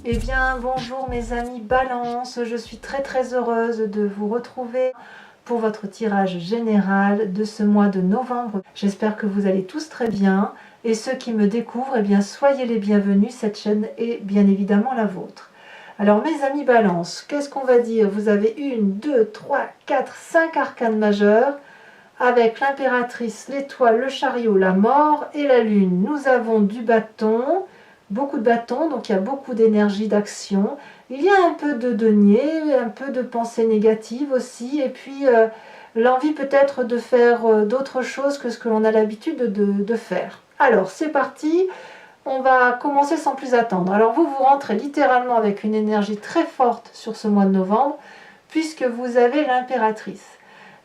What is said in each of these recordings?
Eh bien, bonjour mes amis Balance, je suis très heureuse de vous retrouver pour votre tirage général de ce mois de novembre. J'espère que vous allez tous très bien et ceux qui me découvrent, eh bien, soyez les bienvenus, cette chaîne est bien évidemment la vôtre. Alors mes amis Balance, qu'est-ce qu'on va dire? Vous avez 1, 2, 3, 4, 5 arcanes majeurs avec l'impératrice, l'étoile, le chariot, la mort et la lune. Nous avons du bâton, beaucoup de bâtons, donc il y a beaucoup d'énergie, d'action. Il y a un peu de denier, un peu de pensée négative aussi, et puis l'envie peut-être de faire d'autres choses que ce que l'on a l'habitude de faire. Alors c'est parti, on va commencer sans plus attendre. Alors vous rentrez littéralement avec une énergie très forte sur ce mois de novembre, puisque vous avez l'impératrice.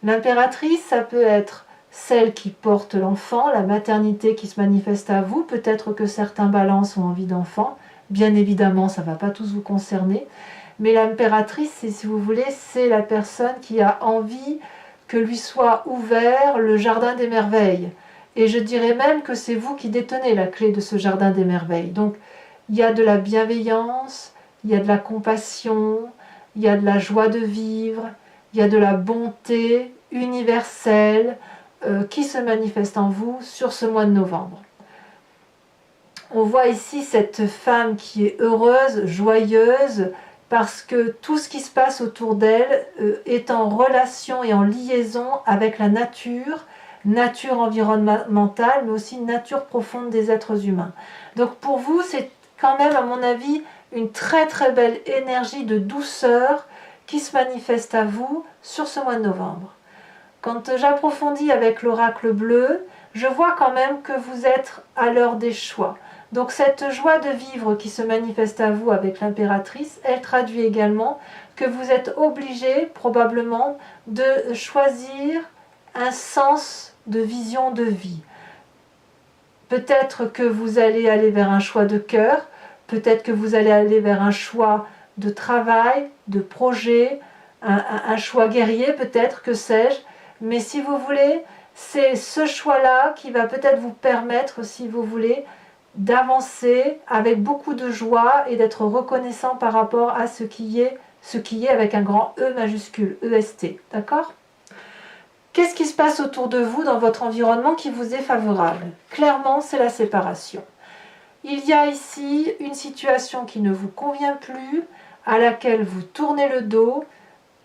L'impératrice, ça peut être celle qui porte l'enfant, la maternité qui se manifeste à vous. Peut-être que certains balances ont envie d'enfant. Bien évidemment, ça ne va pas tous vous concerner. Mais l'impératrice, si vous voulez, c'est la personne qui a envie que lui soit ouvert le jardin des merveilles. Et je dirais même que c'est vous qui détenez la clé de ce jardin des merveilles. Donc, il y a de la bienveillance, il y a de la compassion, il y a de la joie de vivre, il y a de la bonté universelle qui se manifeste en vous sur ce mois de novembre. On voit ici cette femme qui est heureuse, joyeuse, parce que tout ce qui se passe autour d'elle est en relation et en liaison avec la nature environnementale, mais aussi nature profonde des êtres humains. Donc pour vous, c'est quand même, à mon avis, une très belle énergie de douceur qui se manifeste à vous sur ce mois de novembre. Quand j'approfondis avec l'oracle bleu, je vois quand même que vous êtes à l'heure des choix. Donc cette joie de vivre qui se manifeste à vous avec l'impératrice, elle traduit également que vous êtes obligé probablement de choisir un sens de vision de vie. Peut-être que vous allez aller vers un choix de cœur, peut-être que vous allez aller vers un choix de travail, de projet, un choix guerrier peut-être, que sais-je. Mais si vous voulez, c'est ce choix-là qui va peut-être vous permettre, si vous voulez, d'avancer avec beaucoup de joie et d'être reconnaissant par rapport à ce qui est avec un grand E majuscule, EST. D'accord ? Qu'est-ce qui se passe autour de vous dans votre environnement qui vous est favorable? Clairement, c'est la séparation. Il y a ici une situation qui ne vous convient plus, à laquelle vous tournez le dos.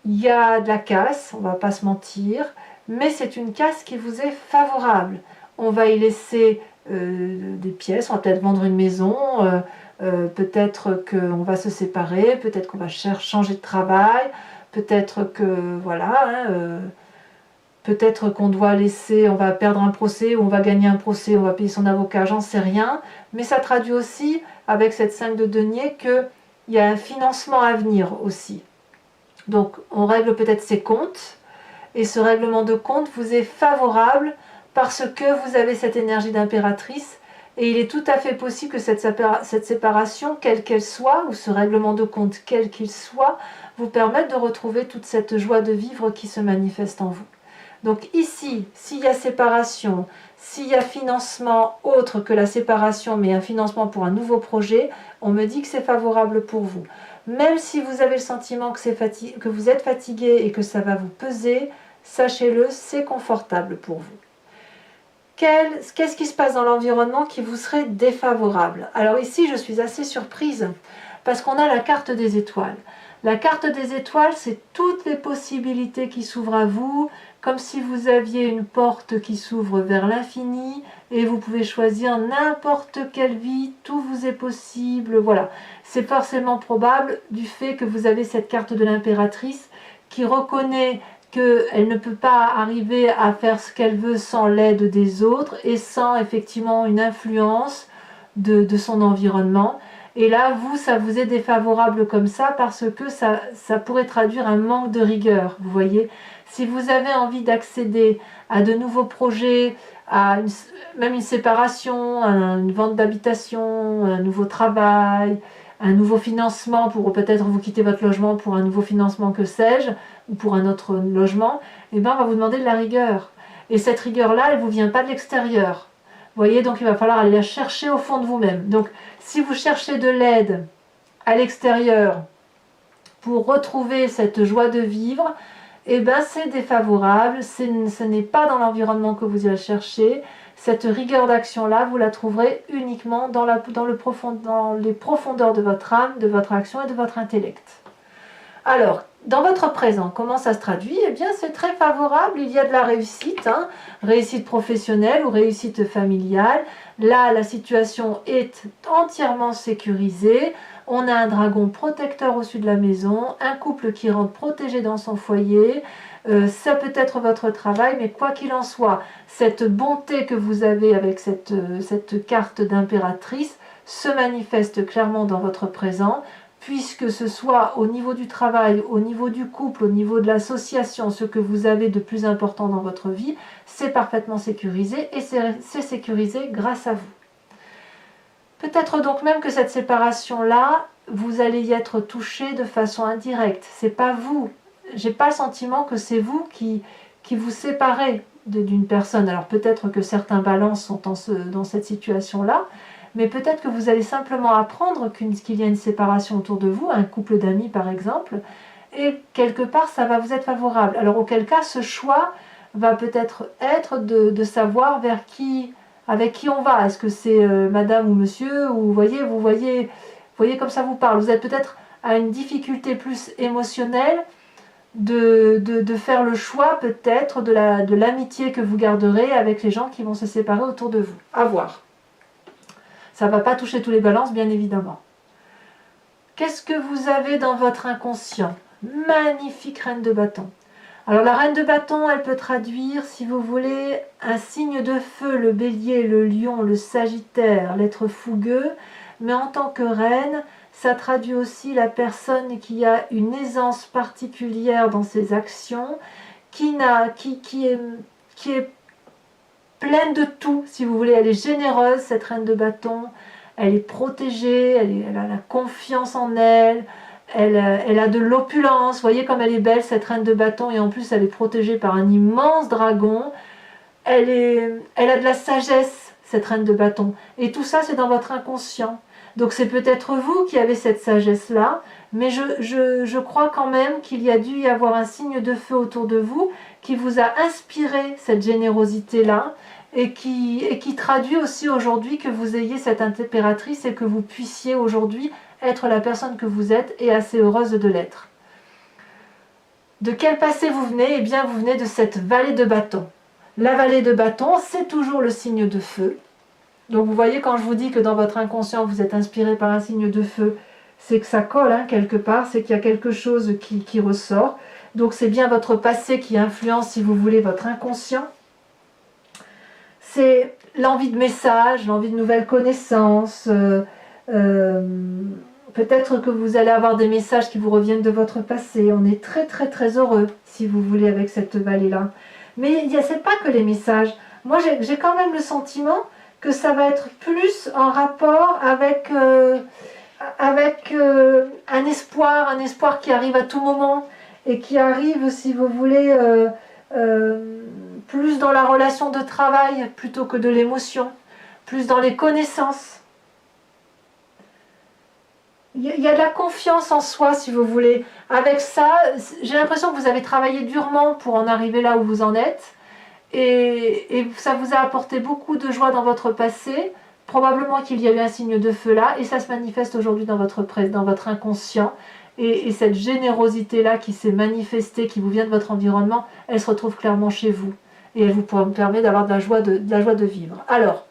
Il y a de la casse, on ne va pas se mentir, mais c'est une casse qui vous est favorable. On va y laisser des pièces, on va peut-être vendre une maison, peut-être qu'on va se séparer, peut-être qu'on va changer de travail, peut-être que, voilà, peut-être qu'on doit laisser, on va perdre un procès, ou on va gagner un procès, on va payer son avocat, j'en sais rien. Mais ça traduit aussi, avec cette 5 de denier, qu'il y a un financement à venir aussi. Donc on règle peut-être ses comptes, et ce règlement de compte vous est favorable parce que vous avez cette énergie d'impératrice, et il est tout à fait possible que cette séparation, quelle qu'elle soit, ou ce règlement de compte, quel qu'il soit, vous permette de retrouver toute cette joie de vivre qui se manifeste en vous. Donc ici, s'il y a séparation, s'il y a financement autre que la séparation, mais un financement pour un nouveau projet, on me dit que c'est favorable pour vous. Même si vous avez le sentiment que vous êtes fatigué et que ça va vous peser, sachez-le, c'est confortable pour vous. Qu'est-ce qui se passe dans l'environnement qui vous serait défavorable? Alors ici, je suis assez surprise parce qu'on a la carte des étoiles. La carte des étoiles, c'est toutes les possibilités qui s'ouvrent à vous, comme si vous aviez une porte qui s'ouvre vers l'infini et vous pouvez choisir n'importe quelle vie, tout vous est possible, voilà. C'est forcément probable du fait que vous avez cette carte de l'impératrice qui reconnaît qu'elle ne peut pas arriver à faire ce qu'elle veut sans l'aide des autres et sans effectivement une influence de son environnement. Et là, ça vous est défavorable comme ça parce que ça pourrait traduire un manque de rigueur, vous voyez. Si vous avez envie d'accéder à de nouveaux projets, à même une séparation, une vente d'habitation, un nouveau travail, un nouveau financement pour peut-être vous quitter votre logement pour un nouveau financement, que sais-je, ou pour un autre logement, eh bien on va vous demander de la rigueur. Et cette rigueur-là, elle ne vous vient pas de l'extérieur. Vous voyez, donc il va falloir aller la chercher au fond de vous-même. Donc si vous cherchez de l'aide à l'extérieur pour retrouver cette joie de vivre, eh ben c'est défavorable, ce n'est pas dans l'environnement que vous irez chercher. Cette rigueur d'action-là, vous la trouverez uniquement dans les profondeurs de votre âme, de votre action et de votre intellect. Alors, dans votre présent, comment ça se traduit? Eh bien, c'est très favorable, il y a de la réussite, hein, réussite professionnelle ou réussite familiale. Là, la situation est entièrement sécurisée. On a un dragon protecteur au-dessus de la maison, un couple qui rentre protégé dans son foyer. Ça peut être votre travail, mais quoi qu'il en soit, cette bonté que vous avez avec cette carte d'impératrice se manifeste clairement dans votre présent, puisque ce soit au niveau du travail, au niveau du couple, au niveau de l'association, ce que vous avez de plus important dans votre vie, c'est parfaitement sécurisé et c'est sécurisé grâce à vous. Peut-être donc même que cette séparation-là, vous allez y être touché de façon indirecte. C'est pas vous. J'ai pas le sentiment que c'est vous qui vous séparez d'une personne. Alors peut-être que certains balances sont dans cette situation-là, mais peut-être que vous allez simplement apprendre qu'il y a une séparation autour de vous, un couple d'amis par exemple, et quelque part ça va vous être favorable. Alors auquel cas ce choix va peut-être être de savoir avec qui on va. Est-ce que c'est madame ou monsieur, ou vous voyez comme ça vous parle. Vous êtes peut-être à une difficulté plus émotionnelle de faire le choix peut-être de l'amitié que vous garderez avec les gens qui vont se séparer autour de vous. À voir. Ça ne va pas toucher tous les balances, bien évidemment. Qu'est-ce que vous avez dans votre inconscient? Magnifique reine de bâton. Alors la reine de bâton, elle peut traduire, si vous voulez, un signe de feu, le bélier, le lion, le sagittaire, l'être fougueux, mais en tant que reine, ça traduit aussi la personne qui a une aisance particulière dans ses actions, qui est pleine de tout, si vous voulez. Elle est généreuse, cette reine de bâton, elle est protégée, elle a la confiance en elle, elle a de l'opulence. Vous voyez comme elle est belle, cette reine de bâton, et en plus elle est protégée par un immense dragon. Elle a de la sagesse, cette reine de bâton. Et tout ça, c'est dans votre inconscient. Donc c'est peut-être vous qui avez cette sagesse-là, mais je crois quand même qu'il y a dû y avoir un signe de feu autour de vous qui vous a inspiré cette générosité-là et qui traduit aussi aujourd'hui que vous ayez cette impératrice et que vous puissiez aujourd'hui être la personne que vous êtes et assez heureuse de l'être. De quel passé vous venez? Eh bien, vous venez de cette vallée de bâton. La vallée de bâton, c'est toujours le signe de feu. Donc vous voyez, quand je vous dis que dans votre inconscient vous êtes inspiré par un signe de feu, c'est que ça colle quelque part, c'est qu'il y a quelque chose qui ressort. Donc c'est bien votre passé qui influence, si vous voulez, votre inconscient. C'est l'envie de messages, l'envie de nouvelles connaissances. Peut-être que vous allez avoir des messages qui vous reviennent de votre passé. On est très très très heureux, si vous voulez, avec cette vallée-là. Mais c'est pas que les messages. Moi j'ai quand même le sentiment que ça va être plus en rapport avec un espoir qui arrive à tout moment et qui arrive, si vous voulez, plus dans la relation de travail plutôt que de l'émotion, plus dans les connaissances. Il y a de la confiance en soi, si vous voulez. Avec ça, j'ai l'impression que vous avez travaillé durement pour en arriver là où vous en êtes. Et ça vous a apporté beaucoup de joie dans votre passé, probablement qu'il y a eu un signe de feu là, et ça se manifeste aujourd'hui dans votre inconscient, et cette générosité-là qui s'est manifestée, qui vous vient de votre environnement, elle se retrouve clairement chez vous, et elle vous permet d'avoir de la joie de vivre. Alors,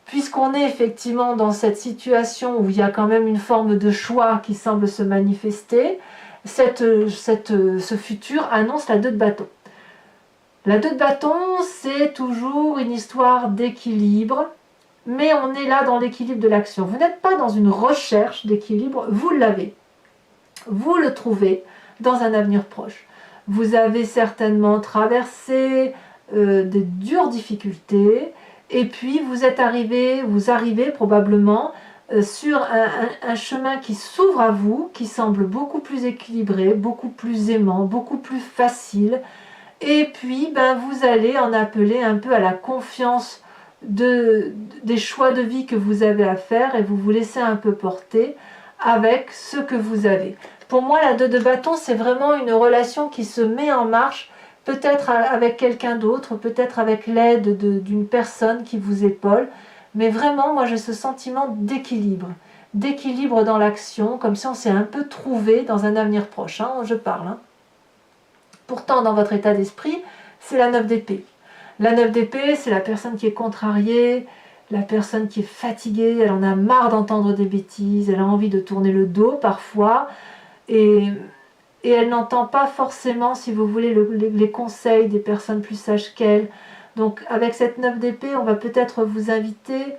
puisqu'on est effectivement dans cette situation où il y a quand même une forme de choix qui semble se manifester, ce futur annonce la 2 de bâton. La 2 de bâton, c'est toujours une histoire d'équilibre, mais on est là dans l'équilibre de l'action. Vous n'êtes pas dans une recherche d'équilibre, vous l'avez. Vous le trouvez dans un avenir proche. Vous avez certainement traversé des dures difficultés, et puis vous arrivez probablement sur un chemin qui s'ouvre à vous, qui semble beaucoup plus équilibré, beaucoup plus aimant, beaucoup plus facile. Et puis, vous allez en appeler un peu à la confiance des choix de vie que vous avez à faire et vous vous laissez un peu porter avec ce que vous avez. Pour moi, la 2 de bâton, c'est vraiment une relation qui se met en marche, peut-être avec quelqu'un d'autre, peut-être avec l'aide d'une personne qui vous épaule, mais vraiment, moi, j'ai ce sentiment d'équilibre dans l'action, comme si on s'est un peu trouvé dans un avenir proche, hein, je parle. Hein. Pourtant, dans votre état d'esprit, c'est la 9 d'épée. La 9 d'épée, c'est la personne qui est contrariée, la personne qui est fatiguée, elle en a marre d'entendre des bêtises, elle a envie de tourner le dos parfois, et elle n'entend pas forcément, si vous voulez, les conseils des personnes plus sages qu'elle. Donc avec cette 9 d'épée, on va peut-être vous inviter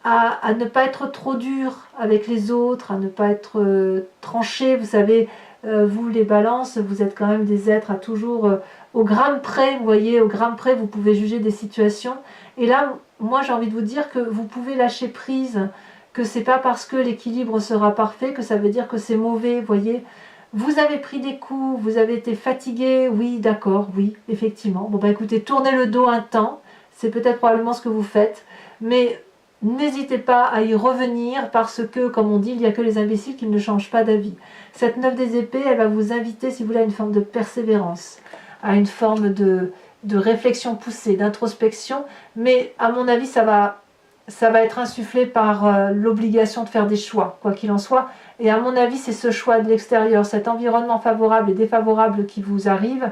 à ne pas être trop dur avec les autres, à ne pas être tranché. Vous savez, vous les balances, vous êtes quand même des êtres à toujours au gramme près, vous voyez, au gramme près, vous pouvez juger des situations. Et là, moi j'ai envie de vous dire que vous pouvez lâcher prise, que c'est pas parce que l'équilibre sera parfait que ça veut dire que c'est mauvais, vous voyez. Vous avez pris des coups, vous avez été fatigué, oui, d'accord, oui, effectivement. Bon, bah écoutez, tournez le dos un temps, c'est peut-être probablement ce que vous faites, mais n'hésitez pas à y revenir parce que, comme on dit, il n'y a que les imbéciles qui ne changent pas d'avis. Cette 9 des épées, elle va vous inviter, si vous voulez, à une forme de persévérance, à une forme de réflexion poussée, d'introspection, mais à mon avis, ça va être insufflé par l'obligation de faire des choix, quoi qu'il en soit. Et à mon avis, c'est ce choix de l'extérieur, cet environnement favorable et défavorable qui vous arrive,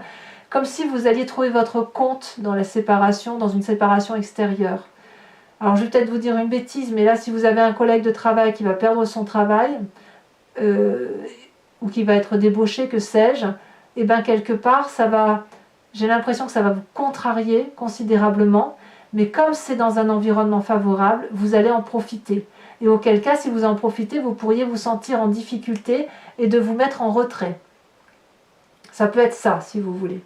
comme si vous alliez trouver votre compte dans la séparation, dans une séparation extérieure. Alors je vais peut-être vous dire une bêtise, mais là, si vous avez un collègue de travail qui va perdre son travail, ou qui va être débauché, que sais-je, et bien quelque part, j'ai l'impression que ça va vous contrarier considérablement, mais comme c'est dans un environnement favorable, vous allez en profiter. Et auquel cas, si vous en profitez, vous pourriez vous sentir en difficulté et de vous mettre en retrait. Ça peut être ça, si vous voulez.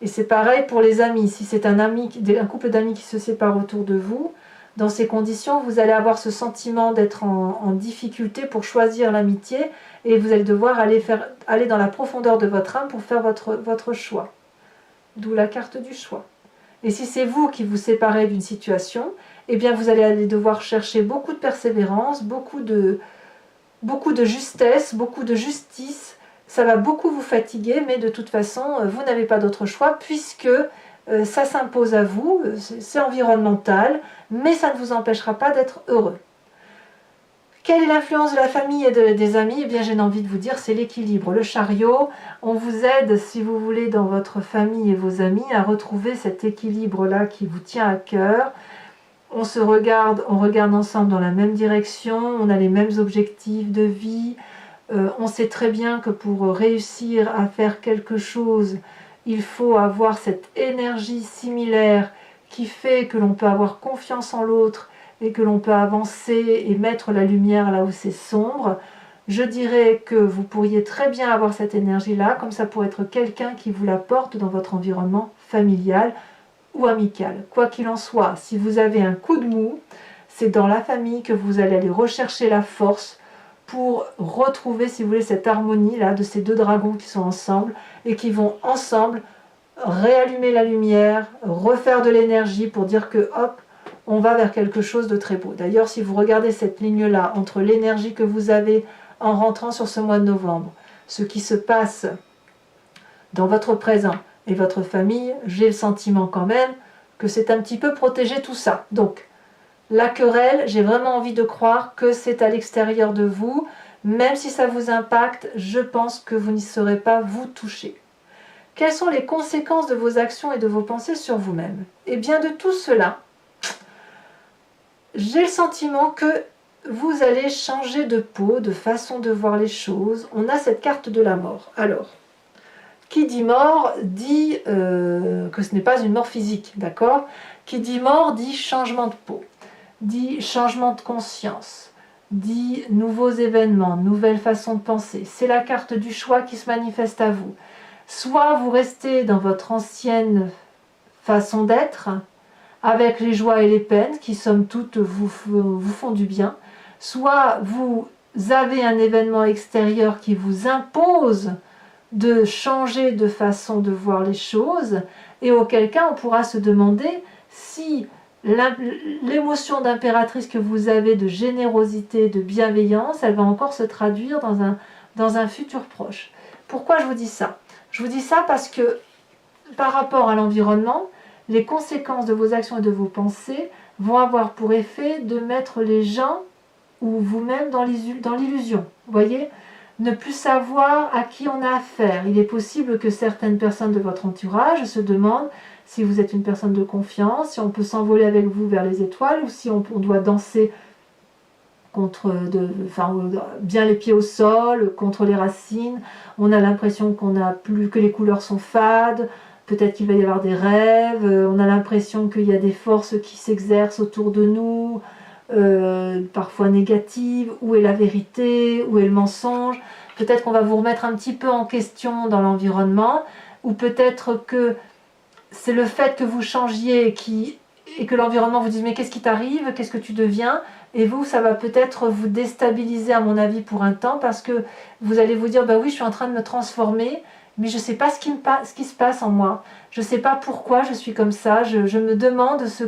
Et c'est pareil pour les amis. Si c'est un couple d'amis qui se sépare autour de vous, dans ces conditions, vous allez avoir ce sentiment d'être en difficulté pour choisir l'amitié et vous allez devoir aller dans la profondeur de votre âme pour faire votre choix. D'où la carte du choix. Et si c'est vous qui vous séparez d'une situation, eh bien vous allez devoir chercher beaucoup de persévérance, beaucoup de justesse, beaucoup de justice. Ça va beaucoup vous fatiguer, mais de toute façon, vous n'avez pas d'autre choix puisque ça s'impose à vous, c'est environnemental, mais ça ne vous empêchera pas d'être heureux. Quelle est l'influence de la famille et des amis? Eh bien, j'ai envie de vous dire, c'est l'équilibre. Le chariot, on vous aide, si vous voulez, dans votre famille et vos amis, à retrouver cet équilibre-là qui vous tient à cœur. On regarde ensemble dans la même direction, on a les mêmes objectifs de vie. On sait très bien que pour réussir à faire quelque chose, il faut avoir cette énergie similaire qui fait que l'on peut avoir confiance en l'autre et que l'on peut avancer et mettre la lumière là où c'est sombre. Je dirais que vous pourriez très bien avoir cette énergie-là, comme ça pourrait être quelqu'un qui vous la porte dans votre environnement familial ou amical. Quoi qu'il en soit, si vous avez un coup de mou, c'est dans la famille que vous allez aller rechercher la force pour retrouver, si vous voulez, cette harmonie-là de ces deux dragons qui sont ensemble et qui vont ensemble réallumer la lumière, refaire de l'énergie pour dire que hop, on va vers quelque chose de très beau. D'ailleurs, si vous regardez cette ligne-là entre l'énergie que vous avez en rentrant sur ce mois de novembre, ce qui se passe dans votre présent et votre famille, j'ai le sentiment quand même que c'est un petit peu protégé tout ça. Donc, la querelle, j'ai vraiment envie de croire que c'est à l'extérieur de vous. Même si ça vous impacte, je pense que vous n'y serez pas vous toucher. Quelles sont les conséquences de vos actions et de vos pensées sur vous-même? Eh bien, de tout cela, j'ai le sentiment que vous allez changer de peau, de façon de voir les choses. On a cette carte de la mort. Alors, qui dit mort dit que ce n'est pas une mort physique, d'accord? Qui dit mort dit changement de peau, dit changement de conscience, dit nouveaux événements, nouvelle façon de penser. C'est la carte du choix qui se manifeste à vous. Soit vous restez dans votre ancienne façon d'être, avec les joies et les peines qui, somme toute, vous font du bien, soit vous avez un événement extérieur qui vous impose de changer de façon de voir les choses, et auquel cas on pourra se demander si l'émotion d'impératrice que vous avez de générosité, de bienveillance, elle va encore se traduire dans un futur proche. Pourquoi je vous dis ça? Je vous dis ça parce que par rapport à l'environnement, les conséquences de vos actions et de vos pensées vont avoir pour effet de mettre les gens ou vous-même dans l'illusion. Vous voyez? Ne plus savoir à qui on a affaire. Il est possible que certaines personnes de votre entourage se demandent si vous êtes une personne de confiance, si on peut s'envoler avec vous vers les étoiles ou si on doit danser bien les pieds au sol, contre les racines. On a l'impression que les couleurs sont fades, peut-être qu'il va y avoir des rêves, on a l'impression qu'il y a des forces qui s'exercent autour de nous, parfois négatives. Où est la vérité? Où est le mensonge? Peut-être qu'on va vous remettre un petit peu en question dans l'environnement, ou peut-être que c'est le fait que vous changiez et que l'environnement vous dise mais qu'est-ce qui t'arrive? Qu'est-ce que tu deviens? Et vous, ça va peut-être vous déstabiliser à mon avis pour un temps, parce que vous allez vous dire bah oui, je suis en train de me transformer, mais je ne sais pas ce qui se passe en moi. Je ne sais pas pourquoi je suis comme ça. Je me demande ce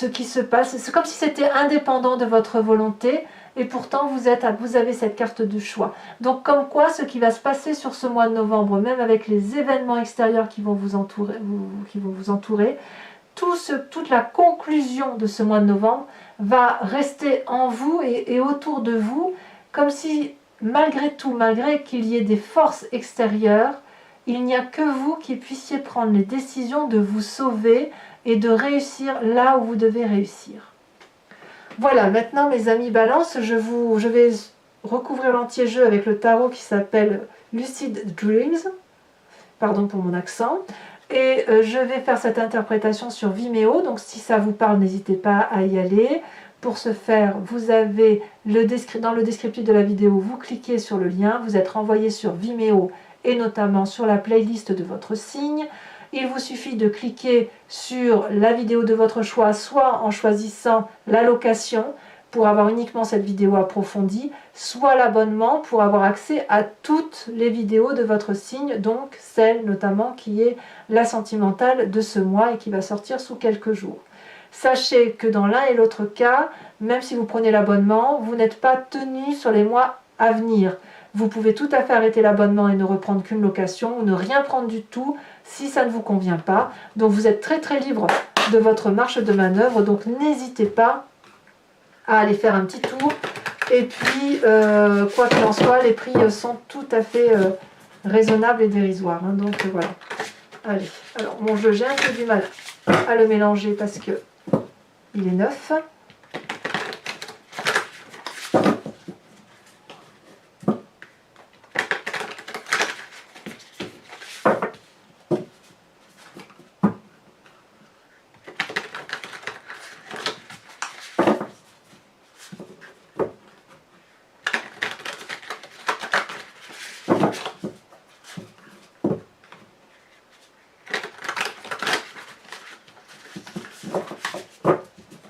qui se passe. C'est comme si c'était indépendant de votre volonté, et pourtant vous avez cette carte de choix. Donc comme quoi, ce qui va se passer sur ce mois de novembre, même avec les événements extérieurs qui vont vous entourer, toute la conclusion de ce mois de novembre va rester en vous et autour de vous, comme si malgré tout, malgré qu'il y ait des forces extérieures, il n'y a que vous qui puissiez prendre les décisions de vous sauver et de réussir là où vous devez réussir. Voilà, maintenant mes amis Balance, je vais recouvrir l'entier-jeu avec le tarot qui s'appelle Lucid Dreams, pardon pour mon accent, et je vais faire cette interprétation sur Vimeo, donc si ça vous parle, n'hésitez pas à y aller. Pour ce faire, vous avez dans le descriptif de la vidéo, vous cliquez sur le lien, vous êtes renvoyé sur Vimeo et notamment sur la playlist de votre signe. Il vous suffit de cliquer sur la vidéo de votre choix, soit en choisissant l'allocation pour avoir uniquement cette vidéo approfondie, soit l'abonnement pour avoir accès à toutes les vidéos de votre signe, donc celle notamment qui est la sentimentale de ce mois et qui va sortir sous quelques jours. Sachez que dans l'un et l'autre cas, même si vous prenez l'abonnement, vous n'êtes pas tenu sur les mois à venir. Vous pouvez tout à fait arrêter l'abonnement et ne reprendre qu'une location, ou ne rien prendre du tout si ça ne vous convient pas. Donc vous êtes très très libre de votre marge de manœuvre, donc n'hésitez pas à aller faire un petit tour. Et puis, quoi qu'il en soit, les prix sont tout à fait raisonnables et dérisoires. Hein, donc voilà. Allez, alors mon jeu, j'ai un peu du mal à le mélanger parce que il est neuf.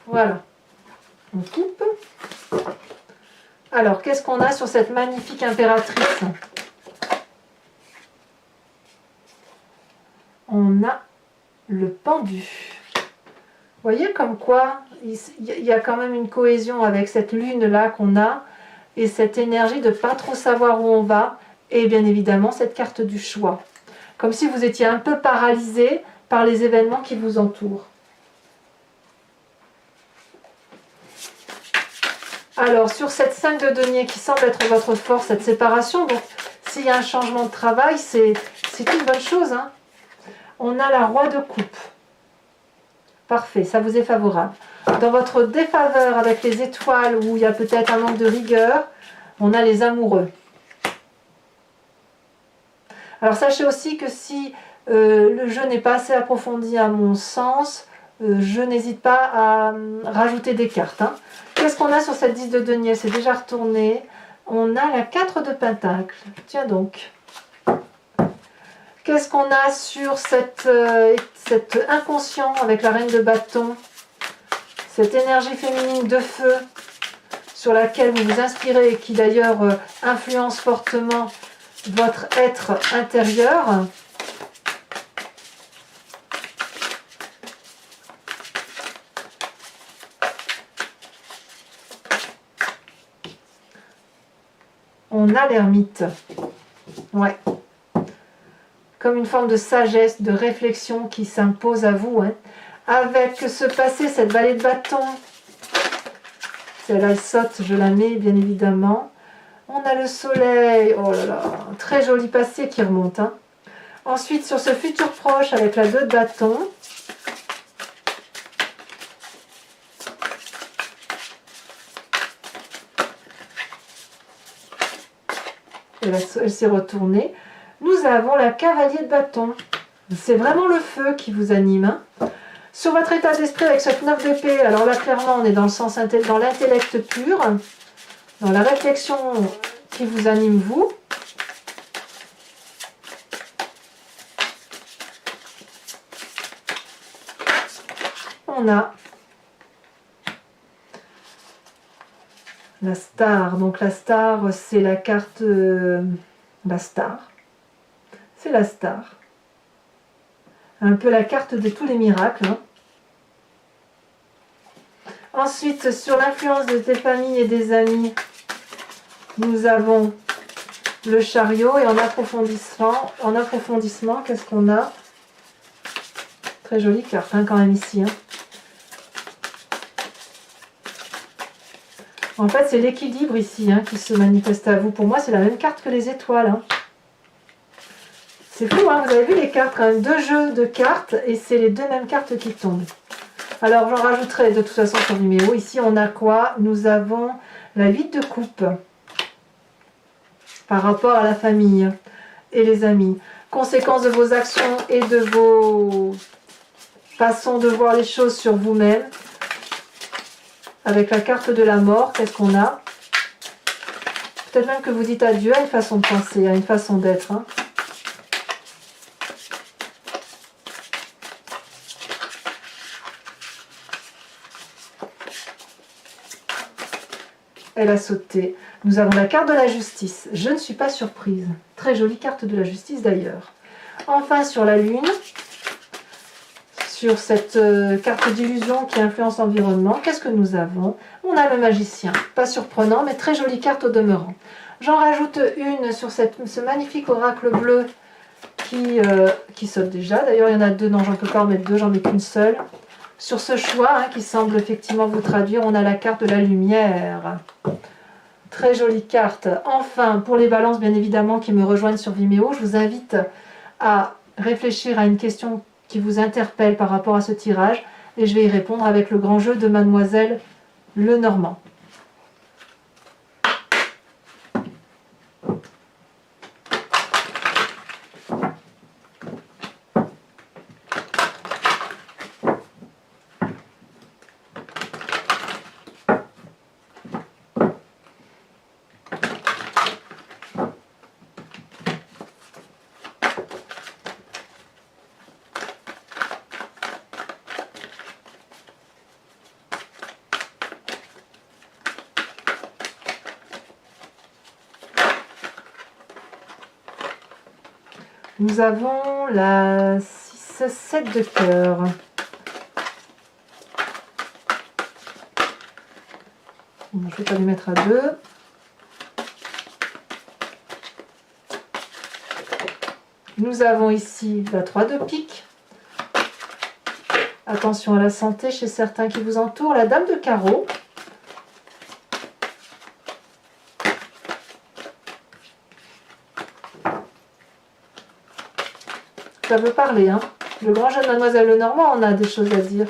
Voilà, on coupe. Alors, qu'est-ce qu'on a sur cette magnifique impératrice? On a le pendu. Vous voyez comme quoi il y a quand même une cohésion avec cette lune-là qu'on a, et cette énergie de pas trop savoir où on va, et bien évidemment cette carte du choix. Comme si vous étiez un peu paralysé par les événements qui vous entourent. Alors, sur cette 5 de denier qui semble être votre force, cette séparation, donc s'il y a un changement de travail, c'est une bonne chose. Hein. On a la roi de coupe. Parfait, ça vous est favorable. Dans votre défaveur avec les étoiles, où il y a peut-être un manque de rigueur, on a les amoureux. Alors, sachez aussi que si le jeu n'est pas assez approfondi à mon sens, je n'hésite pas à rajouter des cartes. Hein. Qu'est-ce qu'on a sur cette 10 de denier? C'est déjà retourné. On a la 4 de pentacle. Tiens donc. Qu'est-ce qu'on a sur cet inconscient avec la reine de bâton? Cette énergie féminine de feu sur laquelle vous vous inspirez et qui d'ailleurs influence fortement votre être intérieur. on a l'ermite. Ouais. Comme une forme de sagesse, de réflexion qui s'impose à vous. Hein. Avec ce passé, cette vallée de bâton, celle-là elle saute, je la mets bien évidemment. On a le soleil, oh là là, très joli passé qui remonte. Hein. Ensuite, sur ce futur proche avec la 2 de bâton, elle s'est retournée. Nous avons la cavalier de bâton. C'est vraiment le feu qui vous anime. Hein. Sur votre état d'esprit avec cette 9 d'épée, alors là clairement on est dans le sens dans l'intellect pur, dans la réflexion qui vous anime vous. On a la star. Donc la star, c'est la carte... la star. C'est la star. Un peu la carte de tous les miracles. Hein. Ensuite, sur l'influence de tes familles et des amis, nous avons le chariot. Et en approfondissement, qu'est-ce qu'on a? Très jolie carte hein, quand même ici. Hein. En fait, c'est l'équilibre ici hein, qui se manifeste à vous. Pour moi, c'est la même carte que les étoiles. Hein. C'est fou, hein, vous avez vu les cartes, quand même, 2 jeux de cartes, et c'est les 2 mêmes cartes qui tombent. Alors, j'en rajouterai de toute façon sur le numéro. Ici, on a quoi? Nous avons la 8 de coupe, par rapport à la famille et les amis. Conséquence de vos actions et de vos façons de voir les choses sur vous-même. Avec la carte de la mort, qu'est-ce qu'on a? Peut-être même que vous dites adieu à une façon de penser, à une façon d'être. Hein. Elle a sauté. Nous avons la carte de la justice. Je ne suis pas surprise. Très jolie carte de la justice d'ailleurs. Enfin, sur la lune, sur cette carte d'illusion qui influence l'environnement, qu'est-ce que nous avons? On a le magicien. Pas surprenant, mais très jolie carte au demeurant. J'en rajoute une sur ce magnifique oracle bleu qui saute déjà. D'ailleurs, il y en a 2. Non, j'en peux pas en mettre 2, j'en mets qu'une seule. Sur ce choix hein, qui semble effectivement vous traduire, on a la carte de la lumière. Très jolie carte. Enfin, pour les balances, bien évidemment, qui me rejoignent sur Vimeo, je vous invite à réfléchir à une question qui vous interpelle par rapport à ce tirage. Et je vais y répondre avec le grand jeu de Mademoiselle Lenormand. Nous avons la 6-7 de cœur. Je ne vais pas lui mettre à 2. Nous avons ici la 3 de pique. Attention à la santé chez certains qui vous entourent. La dame de carreau. Ça veut parler, hein. Le grand jeu de Mademoiselle Lenormand, on a des choses à dire.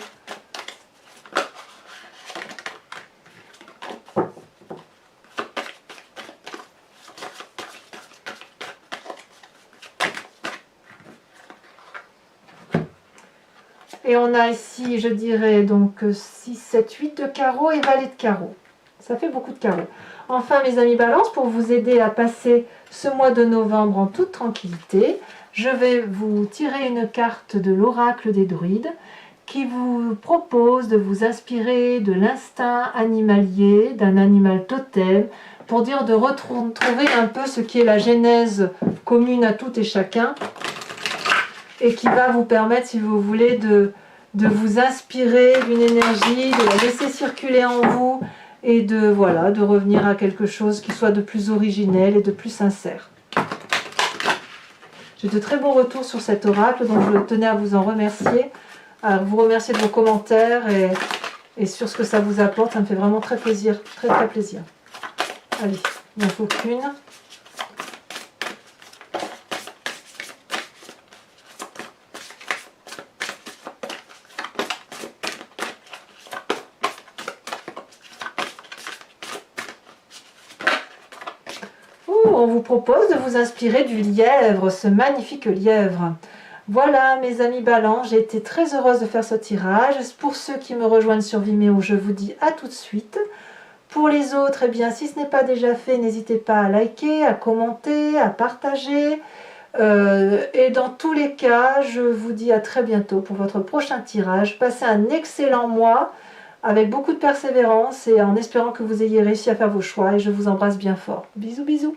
Et on a ici, je dirais, donc 6, 7, 8 de carreau et valet de carreau. Ça fait beaucoup de carreaux. Enfin, mes amis balance, pour vous aider à passer ce mois de novembre en toute tranquillité, je vais vous tirer une carte de l'oracle des druides qui vous propose de vous inspirer de l'instinct animalier, d'un animal totem, pour dire de retrouver un peu ce qui est la genèse commune à tout et chacun, et qui va vous permettre, si vous voulez, de vous inspirer d'une énergie, de la laisser circuler en vous, et voilà, de revenir à quelque chose qui soit de plus originel et de plus sincère. J'ai de très bons retours sur cet oracle, donc je tenais à vous en remercier, à vous remercier de vos commentaires et sur ce que ça vous apporte. Ça me fait vraiment très plaisir, très très plaisir. Allez, il n'en faut qu'une. On vous propose de vous inspirer du lièvre, ce magnifique lièvre. Voilà mes amis Balans, j'ai été très heureuse de faire ce tirage. Pour ceux qui me rejoignent sur Vimeo, je vous dis à tout de suite. Pour les autres, eh bien, si ce n'est pas déjà fait, n'hésitez pas à liker, à commenter, à partager. Et dans tous les cas, je vous dis à très bientôt pour votre prochain tirage. Passez un excellent mois avec beaucoup de persévérance et en espérant que vous ayez réussi à faire vos choix. Et je vous embrasse bien fort. Bisous, bisous.